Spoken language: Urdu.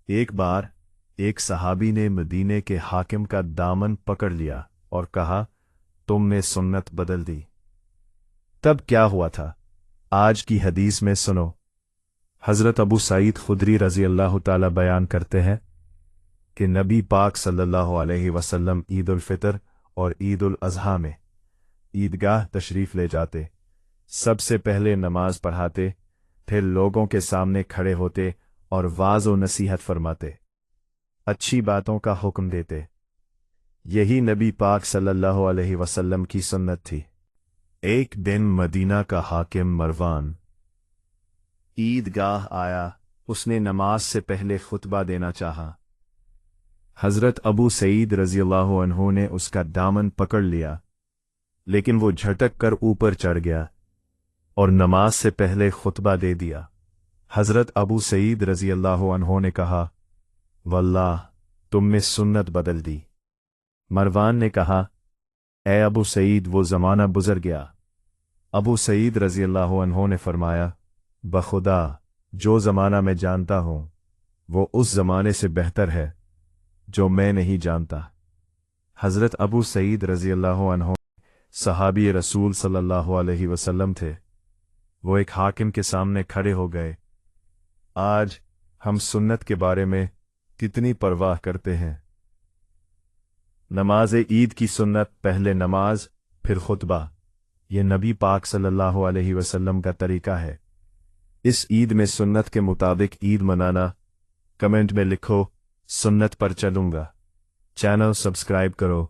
ایک بار ایک صحابی نے مدینے کے حاکم کا دامن پکڑ لیا اور کہا، تم نے سنت بدل دی۔ تب کیا ہوا تھا؟ آج کی حدیث میں سنو۔ حضرت ابو سعید خدری رضی اللہ تعالی بیان کرتے ہیں کہ نبی پاک صلی اللہ علیہ وسلم عید الفطر اور عید الاضحیٰ میں عیدگاہ تشریف لے جاتے، سب سے پہلے نماز پڑھاتے، پھر لوگوں کے سامنے کھڑے ہوتے اور واعظ و نصیحت فرماتے، اچھی باتوں کا حکم دیتے۔ یہی نبی پاک صلی اللہ علیہ وسلم کی سنت تھی۔ ایک دن مدینہ کا حاکم مروان عیدگاہ آیا، اس نے نماز سے پہلے خطبہ دینا چاہا۔ حضرت ابو سعید رضی اللہ عنہ نے اس کا دامن پکڑ لیا، لیکن وہ جھٹک کر اوپر چڑھ گیا اور نماز سے پہلے خطبہ دے دیا۔ حضرت ابو سعید رضی اللہ عنہ نے کہا، واللہ تم نے سنت بدل دی۔ مروان نے کہا، اے ابو سعید، وہ زمانہ گزر گیا۔ ابو سعید رضی اللہ عنہ نے فرمایا، بخدا جو زمانہ میں جانتا ہوں وہ اس زمانے سے بہتر ہے جو میں نہیں جانتا۔ حضرت ابو سعید رضی اللہ عنہ صحابی رسول صلی اللہ علیہ وسلم تھے۔ وہ ایک حاکم کے سامنے کھڑے ہو گئے۔ آج ہم سنت کے بارے میں کتنی پرواہ کرتے ہیں۔ نماز عید کی سنت، پہلے نماز پھر خطبہ، یہ نبی پاک صلی اللہ علیہ وسلم کا طریقہ ہے۔ اس عید میں سنت کے مطابق عید منانا۔ کمنٹ میں لکھو، سنت پر چلوں گا۔ چینل سبسکرائب کرو۔